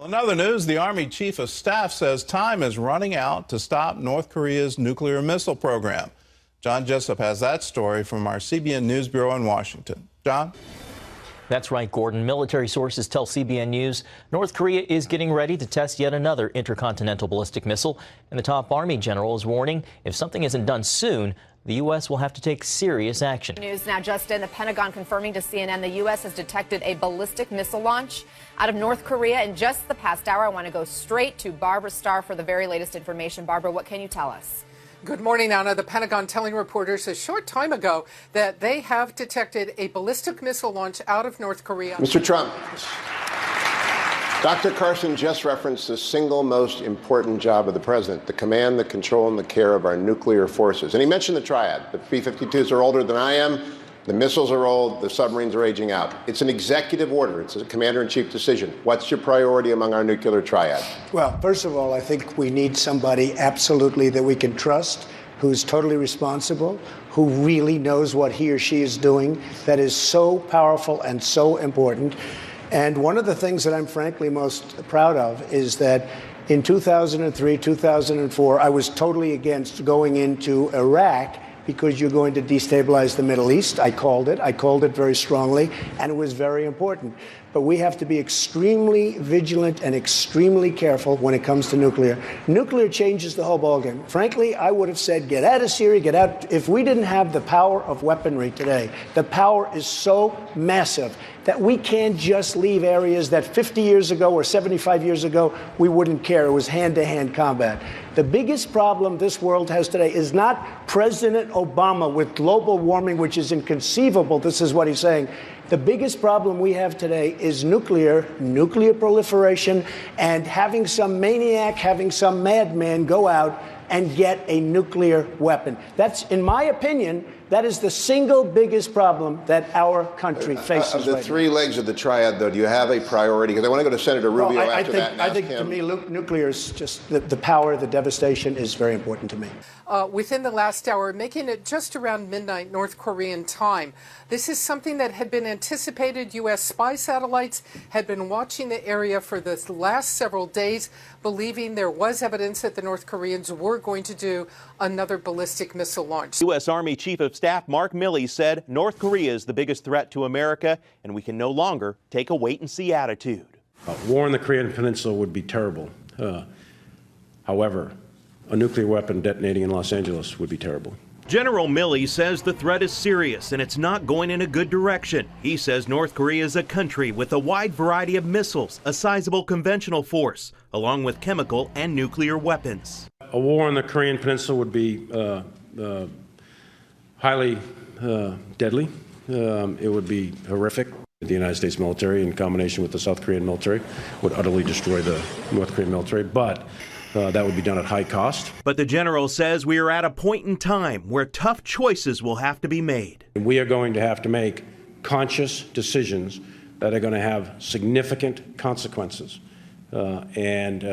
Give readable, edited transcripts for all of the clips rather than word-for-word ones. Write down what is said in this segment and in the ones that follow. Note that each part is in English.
In other news, the Army Chief of Staff says time is running out to stop North Korea's nuclear missile program. John Jessup has that story from our CBN News Bureau in Washington. John? That's right, Gordon. Military sources tell CBN News North Korea is getting ready to test yet another intercontinental ballistic missile. And the top Army general is warning if something isn't done soon, the U.S. will have to take serious action. News now just in, the Pentagon confirming to CNN the U.S. has detected a ballistic missile launch out of North Korea in just the past hour. I want to go straight to Barbara Starr for the very latest information. Barbara, what can you tell us? Good morning, Anna. The Pentagon telling reporters a short time ago that they have detected a ballistic missile launch out of North Korea. Mr. Trump, Dr. Carson just referenced the single most important job of the president, the command, the control, and the care of our nuclear forces. And he mentioned the triad. The B-52s are older than I am. The missiles are old. The submarines are aging out. It's an executive order. It's a commander-in-chief decision. What's your priority among our nuclear triad? Well, first of all, I think we need somebody absolutely that we can trust, who's totally responsible, who really knows what he or she is doing, that is so powerful and so important. And one of the things that I'm frankly most proud of is that in 2003, 2004, I was totally against going into Iraq because you're going to destabilize the Middle East. I called it very strongly, and it was very important. But we have to be extremely vigilant and extremely careful when it comes to nuclear. Nuclear changes the whole ballgame. Frankly, I would have said, get out of Syria, get out. If we didn't have the power of weaponry today, the power is so massive that we can't just leave areas that 50 years ago or 75 years ago, we wouldn't care. It was hand-to-hand combat. The biggest problem this world has today is not President Obama with global warming, which is inconceivable. This is what he's saying. The biggest problem we have today is nuclear proliferation, and having some maniac, having some madman go out and get a nuclear weapon. That's, in my opinion, that is the single biggest problem that our country faces. Of the three legs of the triad, though, do you have a priority? Because I want to go to Senator Rubio after that. I think to me, nuclear is just the power, the devastation is very important to me. Within the last hour, making it just around midnight North Korean time. This is something that had been anticipated. U.S. spy satellites had been watching the area for the last several days, believing there was evidence that the North Koreans were going to do another ballistic missile launch. U.S. Army Chief of Staff Mark Milley said North Korea is the biggest threat to America, and we can no longer take a wait-and-see attitude. War in the Korean Peninsula would be terrible. However, a nuclear weapon detonating in Los Angeles would be terrible. General Milley says the threat is serious and it's not going in a good direction. He says North Korea is a country with a wide variety of missiles, a sizable conventional force, along with chemical and nuclear weapons. A war on the Korean Peninsula would be highly deadly. It would be horrific. The United States military, in combination with the South Korean military, would utterly destroy the North Korean military, but that would be done at high cost. But the general says we are at a point in time where tough choices will have to be made. We are going to have to make conscious decisions that are going to have significant consequences. And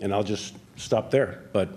I'll just stop there. But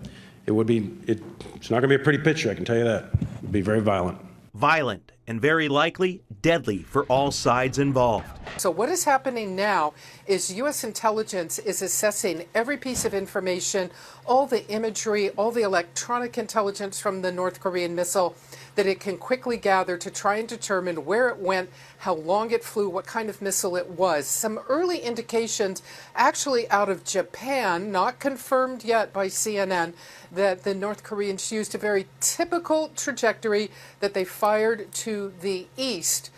it's not going to be a pretty picture, I can tell you that. It would be very violent. Violent and very likely deadly for all sides involved. So what is happening now is U.S. intelligence is assessing every piece of information, all the imagery, all the electronic intelligence from the North Korean missile that it can quickly gather to try and determine where it went, how long it flew, what kind of missile it was. Some early indications actually out of Japan, not confirmed yet by CNN, that the North Koreans used a very typical trajectory that they fired to the east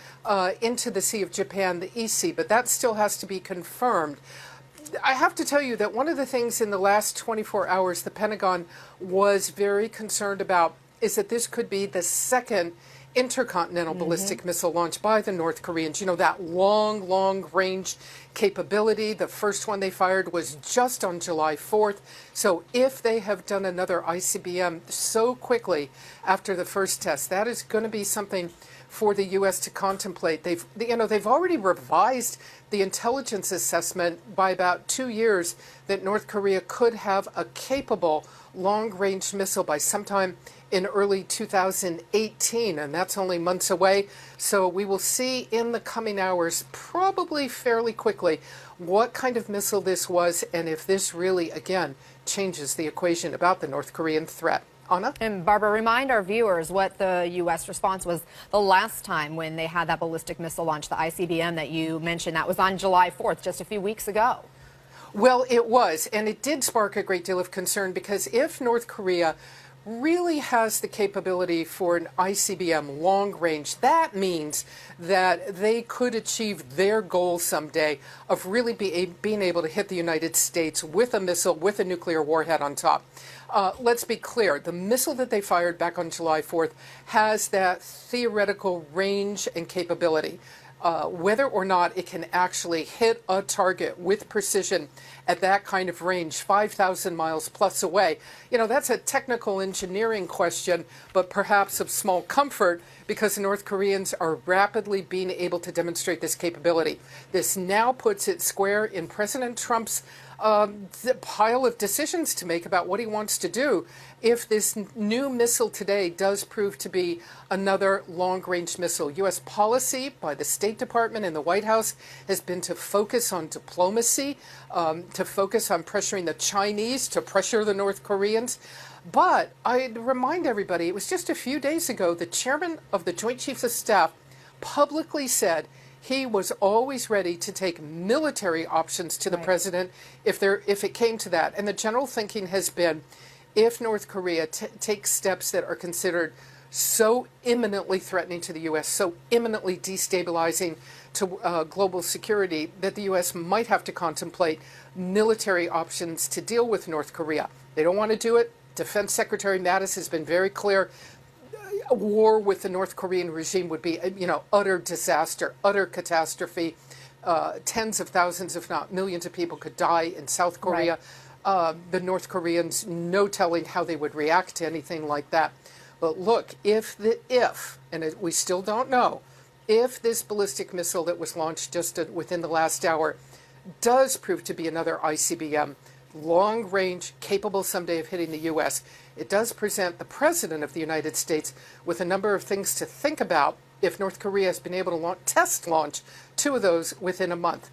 into the Sea of Japan, the East Sea, but that still has to be confirmed. I have to tell you that one of the things in the last 24 hours the Pentagon was very concerned about is that this could be the second intercontinental ballistic missile launch by the North Koreans. You know, that long range capability. The first one they fired was just on July 4th. So if they have done another ICBM so quickly after the first test, that is going to be something for the U.S. to contemplate. They've already revised the intelligence assessment by about 2 years that North Korea could have a capable long-range missile by sometime in early 2018, and that's only months away. So we will see in the coming hours, probably fairly quickly, what kind of missile this was and if this really, again, changes the equation about the North Korean threat. Anna? And Barbara, remind our viewers what the U.S. response was the last time when they had that ballistic missile launch, the ICBM that you mentioned. That was on July 4th, just a few weeks ago. Well, it was, and it did spark a great deal of concern because if North Korea really has the capability for an ICBM long range, that means that they could achieve their goal someday of really being able to hit the United States with a missile, with a nuclear warhead on top. Let's be clear, the missile that they fired back on July 4th has that theoretical range and capability. Whether or not it can actually hit a target with precision at that kind of range, 5,000 miles plus away, that's a technical engineering question, but perhaps of small comfort because the North Koreans are rapidly being able to demonstrate this capability. This now puts it square in President Trump's pile of decisions to make about what he wants to do if this new missile today does prove to be another long-range missile. U.S. policy by the State Department and the White House has been to focus on diplomacy, to focus on pressuring the Chinese, to pressure the North Koreans. But I'd remind everybody, it was just a few days ago, the chairman of the Joint Chiefs of Staff publicly said he was always ready to take military options to the president if it came to that. And the general thinking has been, if North Korea takes steps that are considered so imminently threatening to the U.S., so imminently destabilizing to global security, that the U.S. might have to contemplate military options to deal with North Korea. They don't want to do it. Defense Secretary Mattis has been very clear. A war with the North Korean regime would be, utter disaster, utter catastrophe. Tens of thousands, if not millions of people could die in South Korea. The North Koreans, no telling how they would react to anything like that. But look, we still don't know, if this ballistic missile that was launched just within the last hour does prove to be another ICBM, long range, capable someday of hitting the U.S., it does present the President of the United States with a number of things to think about if North Korea has been able to test launch 2 of those within a month.